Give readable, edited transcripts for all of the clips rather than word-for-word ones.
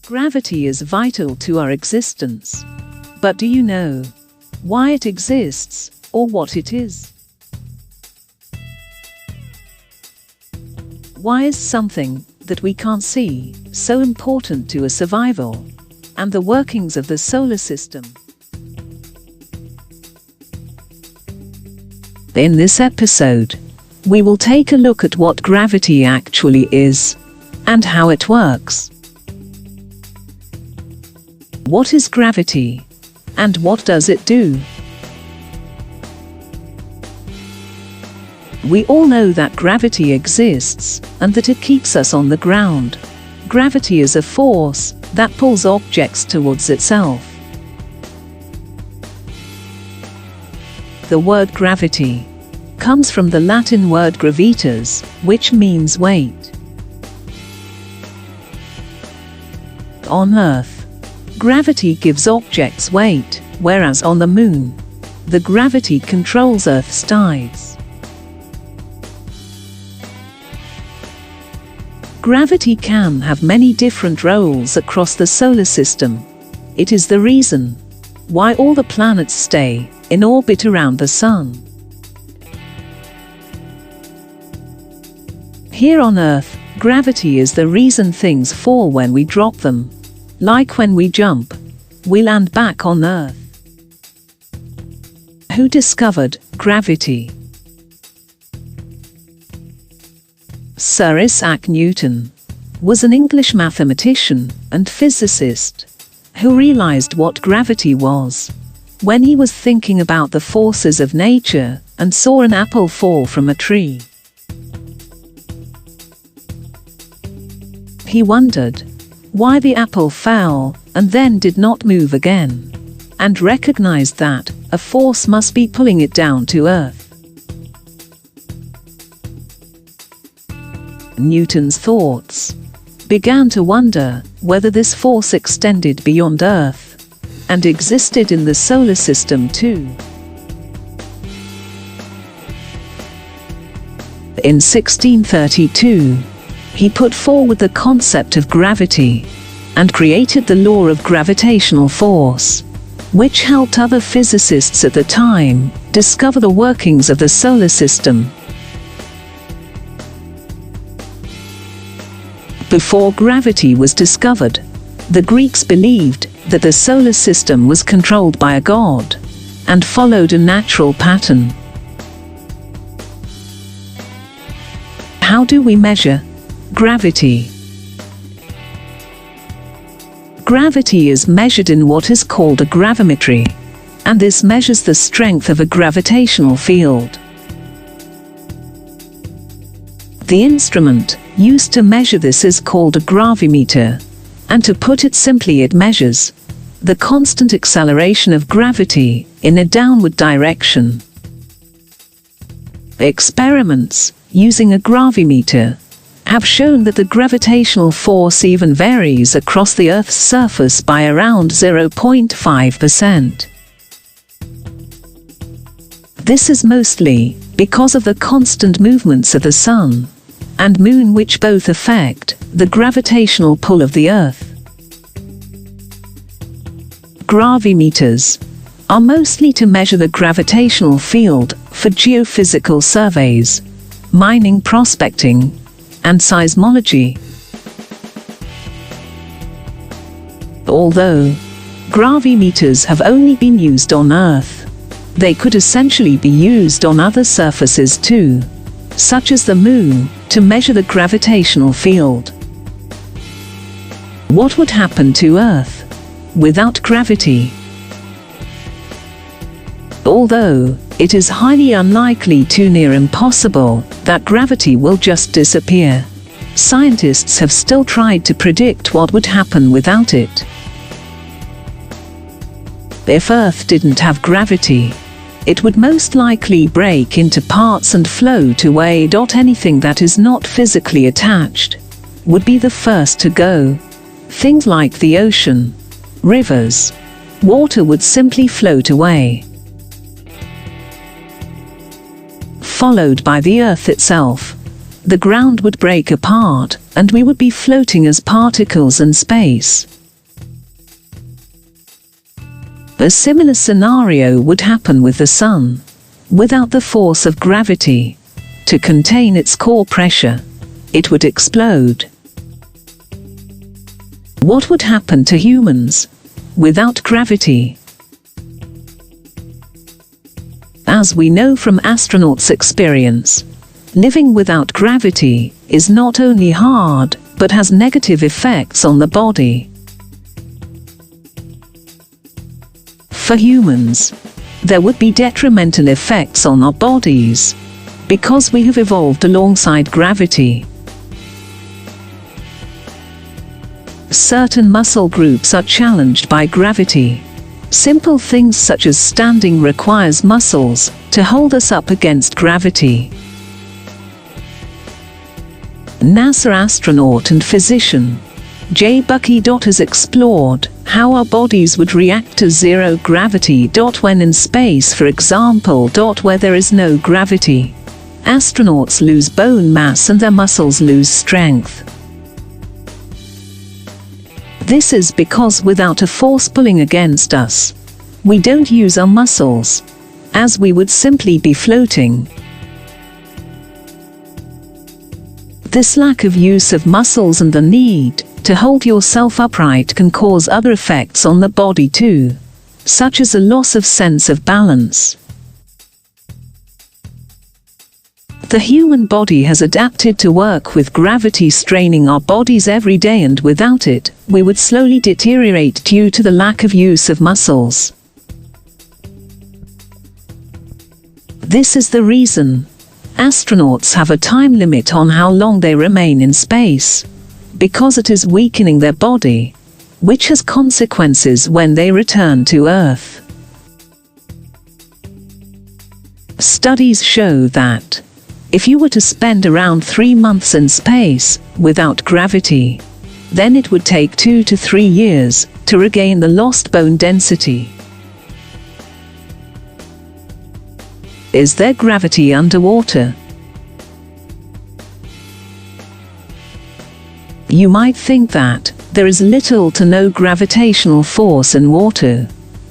Gravity is vital to our existence. But do you know why it exists or what it is? Why is something that we can't see so important to our survival and the workings of the solar system? In this episode, we will take a look at what gravity actually is and how it works. What is gravity, and what does it do? We all know that gravity exists and that it keeps us on the ground. Gravity is a force that pulls objects towards itself. The word gravity comes from the Latin word gravitas, which means weight. On Earth, gravity gives objects weight, whereas on the Moon, the gravity controls Earth's tides. Gravity can have many different roles across the solar system. It is the reason why all the planets stay in orbit around the Sun. Here on Earth, gravity is the reason things fall when we drop them. Like when we jump, we land back on Earth. Who discovered gravity? Sir Isaac Newton was an English mathematician and physicist who realized what gravity was when he was thinking about the forces of nature and saw an apple fall from a tree. He wondered why the apple fell and then did not move again, and recognized that a force must be pulling it down to Earth. Newton's thoughts began to wonder whether this force extended beyond Earth and existed in the solar system too. In 1632, he put forward the concept of gravity and created the law of gravitational force, which helped other physicists at the time discover the workings of the solar system. Before gravity was discovered, the Greeks believed that the solar system was controlled by a god and followed a natural pattern. How do we measure gravity? Gravity is measured in what is called a gravimetry, and this measures the strength of a gravitational field. The instrument used to measure this is called a gravimeter, and to put it simply, it measures the constant acceleration of gravity in a downward direction. Experiments using a gravimeter have shown that the gravitational force even varies across the Earth's surface by around 0.5%. This is mostly because of the constant movements of the Sun and Moon, which both affect the gravitational pull of the Earth. Gravimeters are mostly to measure the gravitational field for geophysical surveys, mining, prospecting, and seismology. Although gravimeters have only been used on Earth, they could essentially be used on other surfaces too, such as the Moon, to measure the gravitational field. What would happen to Earth without gravity? Although it is highly unlikely to near impossible that gravity will just disappear, scientists have still tried to predict what would happen without it. If Earth didn't have gravity, it would most likely break into parts and float away. Anything that is not physically attached would be the first to go. Things like the ocean, rivers, water would simply float away, followed by the Earth itself, the ground would break apart, and we would be floating as particles in space. A similar scenario would happen with the Sun. Without the force of gravity to contain its core pressure, it would explode. What would happen to humans without gravity? As we know from astronauts' experience, living without gravity is not only hard, but has negative effects on the body. For humans, there would be detrimental effects on our bodies, because we have evolved alongside gravity. Certain muscle groups are challenged by gravity. Simple things such as standing requires muscles to hold us up against gravity. NASA astronaut and physician J. Bucky has explored how our bodies would react to zero gravity. When in space, for example, where there is no gravity, astronauts lose bone mass and their muscles lose strength. This is because without a force pulling against us, we don't use our muscles, as we would simply be floating. This lack of use of muscles and the need to hold yourself upright can cause other effects on the body too, such as a loss of sense of balance. The human body has adapted to work with gravity, straining our bodies every day, and without it, we would slowly deteriorate due to the lack of use of muscles. This is the reason astronauts have a time limit on how long they remain in space, because it is weakening their body, which has consequences when they return to Earth. Studies show that if you were to spend around 3 months in space without gravity, then it would take 2 to 3 years to regain the lost bone density. Is there gravity underwater? You might think that there is little to no gravitational force in water,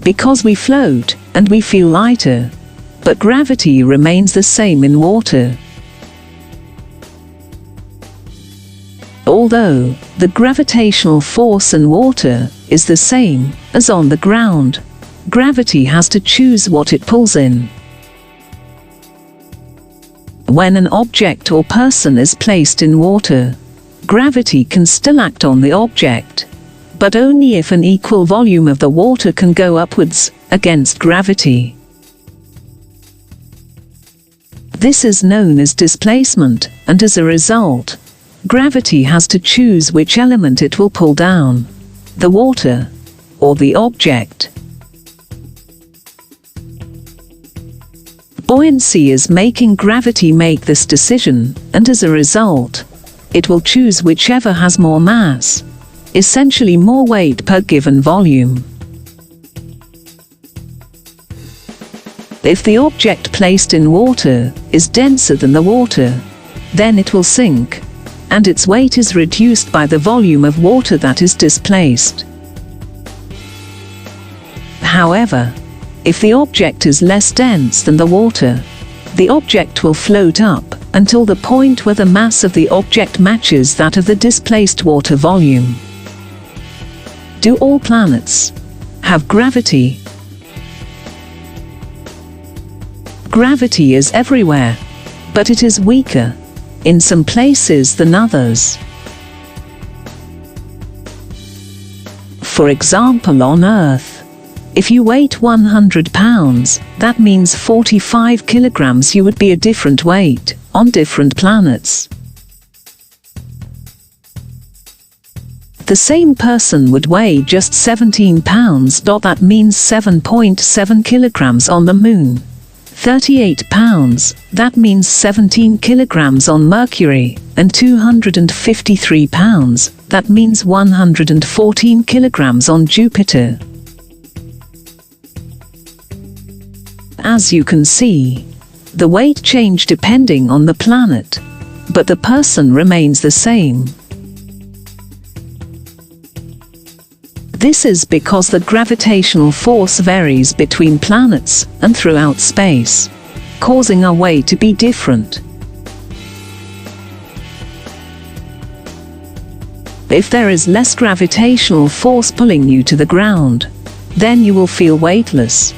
because we float and we feel lighter, but gravity remains the same in water. Although the gravitational force in water is the same as on the ground, gravity has to choose what it pulls in. When an object or person is placed in water, gravity can still act on the object, but only if an equal volume of the water can go upwards against gravity. This is known as displacement, and as a result, gravity has to choose which element it will pull down, the water or the object. Buoyancy is making gravity make this decision, and as a result, it will choose whichever has more mass, essentially more weight per given volume. If the object placed in water is denser than the water, then it will sink, and its weight is reduced by the volume of water that is displaced. However, if the object is less dense than the water, the object will float up until the point where the mass of the object matches that of the displaced water volume. Do all planets have gravity? Gravity is everywhere, but it is weaker in some places than others. For example, on Earth, if you weighed 100 pounds, that means 45 kilograms. You would be a different weight on different planets. The same person would weigh just 17 pounds. That means 7.7 kilograms on the Moon. 38 pounds, that means 17 kilograms on Mercury, and 253 pounds, that means 114 kilograms on Jupiter. As you can see, the weight change depending on the planet, but the person remains the same. This is because the gravitational force varies between planets and throughout space, causing our way to be different. If there is less gravitational force pulling you to the ground, then you will feel weightless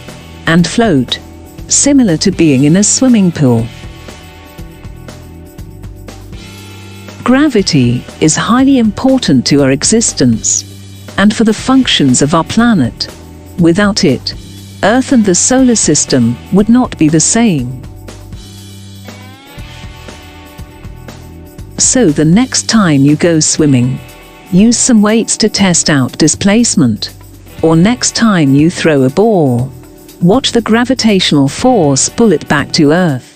and float, similar to being in a swimming pool. Gravity is highly important to our existence and for the functions of our planet. Without it, Earth and the solar system would not be the same. So the next time you go swimming, use some weights to test out displacement. Or next time you throw a ball, watch the gravitational force pull it back to Earth.